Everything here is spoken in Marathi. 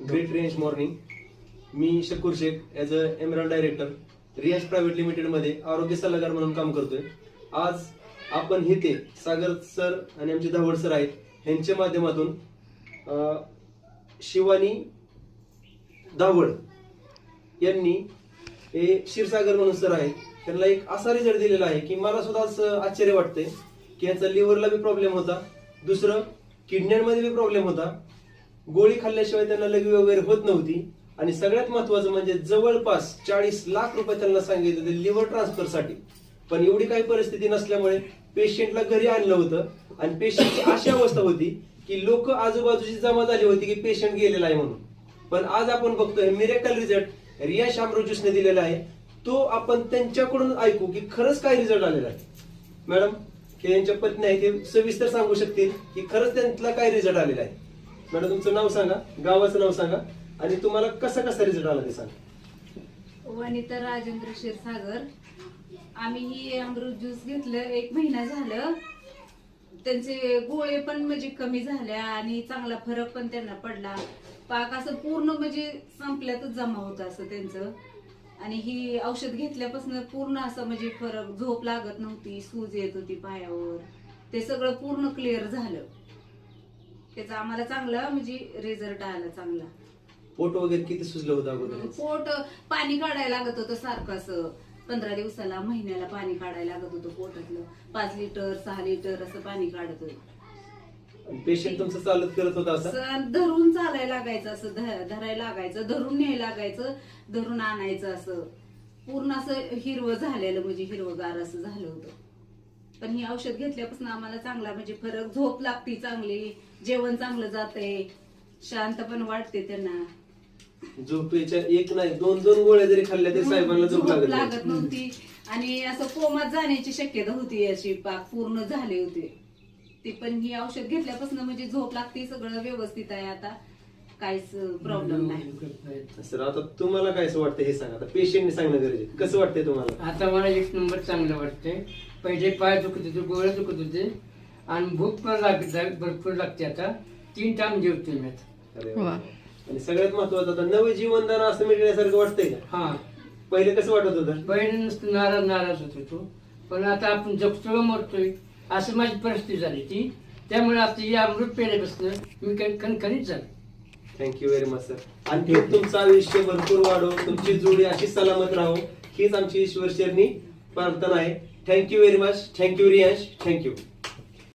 Great range morning. मी शकूर शेख ॲज अ एमरल डायरेक्टर रियाज प्रायव्हेट लिमिटेड मध्ये आरोग्य सल्लागार म्हणून काम करतोय. आज आपण इथे सागर सर आणि आमचे धावड सर आहेत यांच्या माध्यमातून शिवानी धावड यांनी हे क्षीरसागर म्हणून सर आहेत त्यांना एक असा रिझल्ट दिलेला आहे की मला सुद्धा असं आश्चर्य वाटतंय की यांचा लिव्हरला बी प्रॉब्लेम होता, दुसरं किडण्यांमध्ये बी प्रॉब्लेम होता, गोळी खाल्ल्याशिवाय त्यांना लघवी वगैरे होत नव्हती आणि सगळ्यात महत्वाचं म्हणजे जवळपास 40 लाख रुपये त्यांना सांगितले होते लिव्हर ट्रान्सफर साठी. पण एवढी काही परिस्थिती नसल्यामुळे पेशंटला घरी आणलं होतं आणि पेशंटची अशी अवस्था होती की लोक आजूबाजूची जमा झाली होती की पेशंट गेलेला आहे म्हणून. पण आज आपण बघतोय मिरेकल रिझल्ट रियाज अमृत दिलेला आहे. तो आपण त्यांच्याकडून ऐकू की खरंच काय रिझल्ट आलेला आहे. मॅडम हे यांच्या पत्नी आहे ते सविस्तर सांगू शकतील की खरंच त्यांना काय रिझल्ट आलेला आहे. मॅडम तुमचं नाव सांगा, गावाचं नाव सांगा आणि तुम्हाला कसा रिझल्ट आला ते सांगा. वनिता राजेंद्र क्षीरसागर. आम्ही ही अमृत ज्यूस घेतलं 1 महिना झालं. त्यांचे गोळे पण म्हणजे कमी झाल्या आणि चांगला फरक पण त्यांना पडला. पाक असं पूर्ण म्हणजे संपल्यातच जमा होतं असं त्यांचं. आणि ही औषध घेतल्यापासून पूर्ण असं म्हणजे फरक, झोप लागत नव्हती, सूज येत होती पायावर, ते सगळं पूर्ण क्लिअर झालं. त्याचा आम्हाला चांगला म्हणजे रिझल्ट आला चांगला. पोट वगैरे किती सुजलं होतं अगोदर? पोट पाणी काढायला लागत होतं सारखं असं 15 दिवसाला महिन्याला पाणी काढायला लागत होतं पोटातलं. 5 लिटर 6 लिटर असं पाणी काढत होतं. पेशंट तुमचं चालत करत होता असं? धरून चालायला लागायचं, असं धरायला लागायचं, धरून न्यायला लागायचं, धरून आणायचं, असं पूर्ण असं हिरवं झालेलं म्हणजे हिरवगार असं झालं होतं. पण ही औषध घेतल्यापासून आम्हाला चांगला म्हणजे फरक, झोप लागते चांगली, जेवण चांगलं जातंय, शांत पण वाटते त्यांना. झोपेच्या 1 नाही 2 गोळ्या जरी खाल्ल्या तरी साहेबांना झोप लागत नव्हती आणि असं कोमात जाण्याची शक्यता होती, अशी पाक पूर्ण झाले होते ती. पण ही औषध घेतल्यापासून म्हणजे झोप लागते, सगळं व्यवस्थित आहे आता, काहीच प्रॉब्लेम नाही. सर आता तुम्हाला काय वाटतं हे सांगा. आता पेशंटने सांगणं गरजेचं, कसं वाटतंय तुम्हाला? आता मला 1 नंबर चांगलं वाटतंय. पहिले पाय दुखत होते, गोळे दुखत होते आणि भूक पण भरपूर लागते. आता 3 टाइम जेवतो मी आता. अरे वा. आणि सगळ्यात महत्वाचं आता नवं जीवनदान असं मिळण्यासारखं वाटतंय का? हा. पहिले कसं वाटत होतं? पहिले नुसतं नाराज होत होतो, पण आता आपण जगतोय मरतोय असं माझी परिस्थिती झाली ती. त्यामुळे आता या अमृत पेल्यापासून मी काही कणकणीत झालो. Thank you very much sir. आणि तुमचं आयुष्य भरपूर वाढो, तुमची जोडी अशी सलामत राहो हीच आमची ईश्वर चरणी प्रार्थना आहे. Thank you very much. Thank you Riyansh. Thank you.